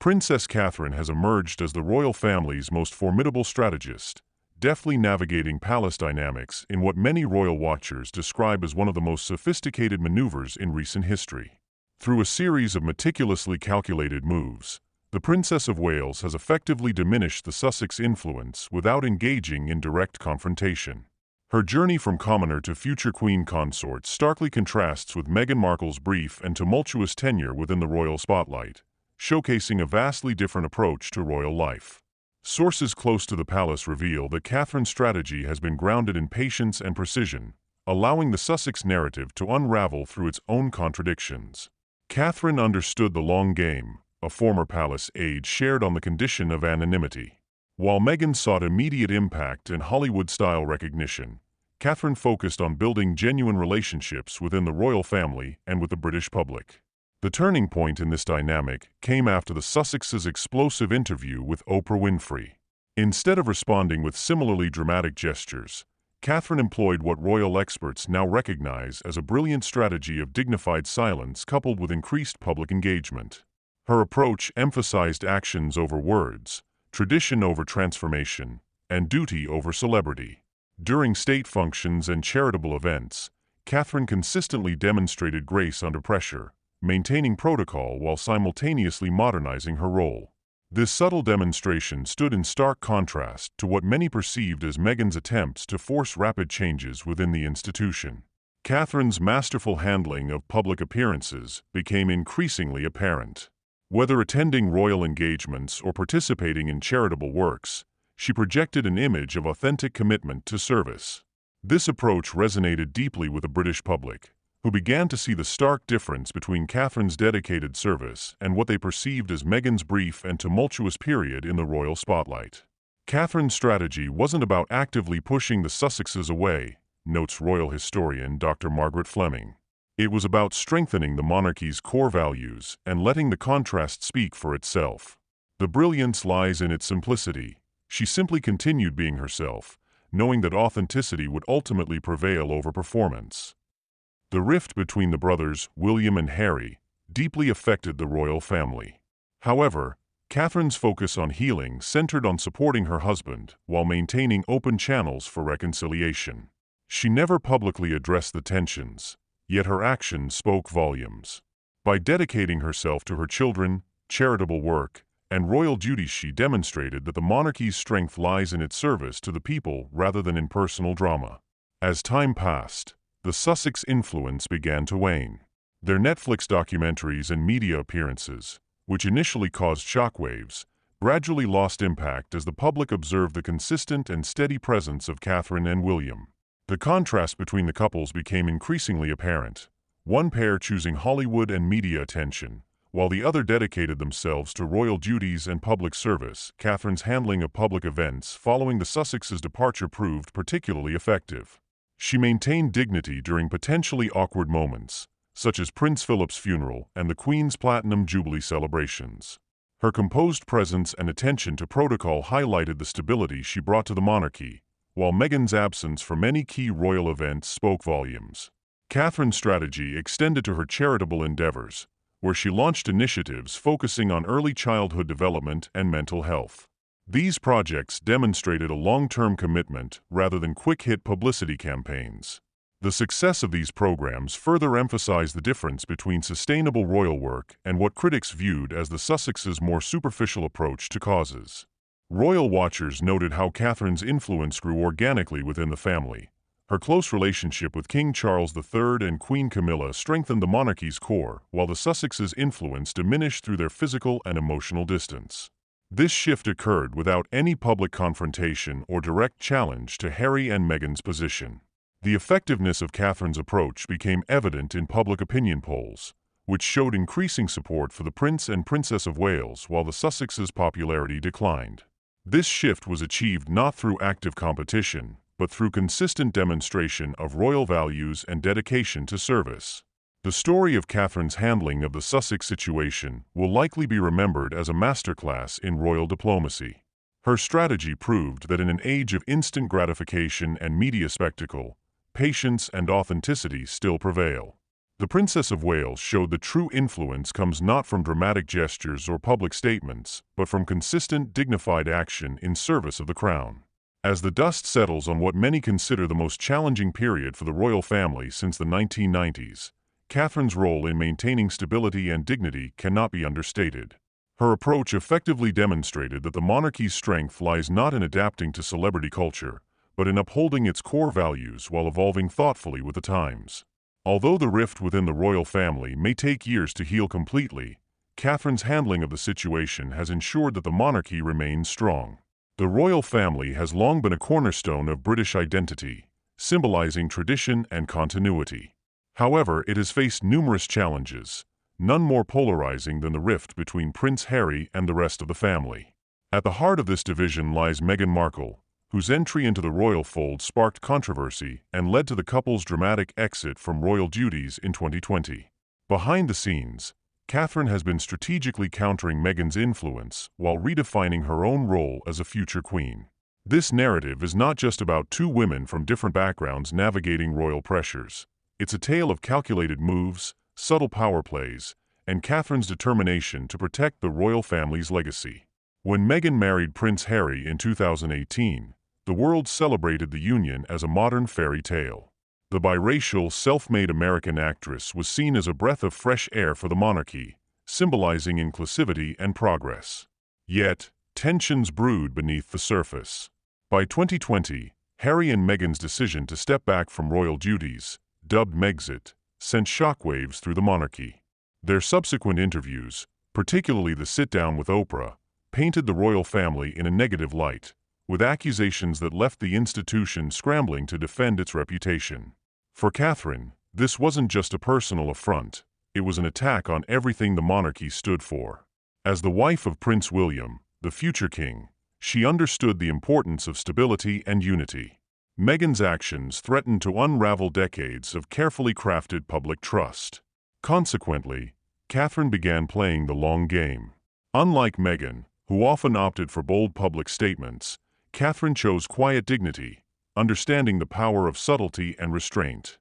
Princess Catherine has emerged as the royal family's most formidable strategist, deftly navigating palace dynamics in what many royal watchers describe as one of the most sophisticated maneuvers in recent history. Through a series of meticulously calculated moves, the Princess of Wales has effectively diminished the Sussex influence without engaging in direct confrontation. Her journey from commoner to future queen consort starkly contrasts with Meghan Markle's brief and tumultuous tenure within the royal spotlight, showcasing a vastly different approach to royal life. Sources close to the palace reveal that Catherine's strategy has been grounded in patience and precision, allowing the Sussex narrative to unravel through its own contradictions. Catherine understood the long game, a former palace aide shared on the condition of anonymity. While Meghan sought immediate impact and Hollywood-style recognition, Catherine focused on building genuine relationships within the royal family and with the British public. The turning point in this dynamic came after the Sussexes' explosive interview with Oprah Winfrey. Instead of responding with similarly dramatic gestures, Catherine employed what royal experts now recognize as a brilliant strategy of dignified silence coupled with increased public engagement. Her approach emphasized actions over words, tradition over transformation, and duty over celebrity. During state functions and charitable events, Catherine consistently demonstrated grace under pressure, maintaining protocol while simultaneously modernizing her role. This subtle demonstration stood in stark contrast to what many perceived as Meghan's attempts to force rapid changes within the institution. Catherine's masterful handling of public appearances became increasingly apparent. Whether attending royal engagements or participating in charitable works, she projected an image of authentic commitment to service. This approach resonated deeply with the British public, who began to see the stark difference between Catherine's dedicated service and what they perceived as Meghan's brief and tumultuous period in the royal spotlight. Catherine's strategy wasn't about actively pushing the Sussexes away, notes royal historian Dr. Margaret Fleming. It was about strengthening the monarchy's core values and letting the contrast speak for itself. The brilliance lies in its simplicity. She simply continued being herself, knowing that authenticity would ultimately prevail over performance. The rift between the brothers, William and Harry, deeply affected the royal family. However, Catherine's focus on healing centered on supporting her husband while maintaining open channels for reconciliation. She never publicly addressed the tensions, yet her actions spoke volumes. By dedicating herself to her children, charitable work, and royal duties, she demonstrated that the monarchy's strength lies in its service to the people rather than in personal drama. As time passed, the Sussex influence began to wane. Their Netflix documentaries and media appearances, which initially caused shockwaves, gradually lost impact as the public observed the consistent and steady presence of Catherine and William. The contrast between the couples became increasingly apparent, one pair choosing Hollywood and media attention, while the other dedicated themselves to royal duties and public service. Catherine's handling of public events following the Sussexes' departure proved particularly effective. She maintained dignity during potentially awkward moments, such as Prince Philip's funeral and the Queen's Platinum Jubilee celebrations. Her composed presence and attention to protocol highlighted the stability she brought to the monarchy, while Meghan's absence for many key royal events spoke volumes. Catherine's strategy extended to her charitable endeavors, where she launched initiatives focusing on early childhood development and mental health. These projects demonstrated a long-term commitment rather than quick-hit publicity campaigns. The success of these programs further emphasized the difference between sustainable royal work and what critics viewed as the Sussexes' more superficial approach to causes. Royal watchers noted how Catherine's influence grew organically within the family. Her close relationship with King Charles III and Queen Camilla strengthened the monarchy's core, while the Sussexes' influence diminished through their physical and emotional distance. This shift occurred without any public confrontation or direct challenge to Harry and Meghan's position. The effectiveness of Catherine's approach became evident in public opinion polls, which showed increasing support for the Prince and Princess of Wales while the Sussexes' popularity declined. This shift was achieved not through active competition, but through consistent demonstration of royal values and dedication to service. The story of Catherine's handling of the Sussex situation will likely be remembered as a masterclass in royal diplomacy. Her strategy proved that in an age of instant gratification and media spectacle, patience and authenticity still prevail. The Princess of Wales showed that true influence comes not from dramatic gestures or public statements, but from consistent, dignified action in service of the crown. As the dust settles on what many consider the most challenging period for the royal family since the 1990s, Catherine's role in maintaining stability and dignity cannot be understated. Her approach effectively demonstrated that the monarchy's strength lies not in adapting to celebrity culture, but in upholding its core values while evolving thoughtfully with the times. Although the rift within the royal family may take years to heal completely, Catherine's handling of the situation has ensured that the monarchy remains strong. The royal family has long been a cornerstone of British identity, symbolizing tradition and continuity. However, it has faced numerous challenges, none more polarizing than the rift between Prince Harry and the rest of the family. At the heart of this division lies Meghan Markle, whose entry into the royal fold sparked controversy and led to the couple's dramatic exit from royal duties in 2020. Behind the scenes, Catherine has been strategically countering Meghan's influence while redefining her own role as a future queen. This narrative is not just about two women from different backgrounds navigating royal pressures. It's a tale of calculated moves, subtle power plays, and Catherine's determination to protect the royal family's legacy. When Meghan married Prince Harry in 2018, the world celebrated the union as a modern fairy tale. The biracial, self-made American actress was seen as a breath of fresh air for the monarchy, symbolizing inclusivity and progress. Yet, tensions brewed beneath the surface. By 2020, Harry and Meghan's decision to step back from royal duties, dubbed Megxit, sent shockwaves through the monarchy. Their subsequent interviews, particularly the sit-down with Oprah, painted the royal family in a negative light, with accusations that left the institution scrambling to defend its reputation. For Catherine, this wasn't just a personal affront, it was an attack on everything the monarchy stood for. As the wife of Prince William, the future king, she understood the importance of stability and unity. Meghan's actions threatened to unravel decades of carefully crafted public trust. Consequently, Catherine began playing the long game. Unlike Meghan, who often opted for bold public statements, Catherine chose quiet dignity, understanding the power of subtlety and restraint.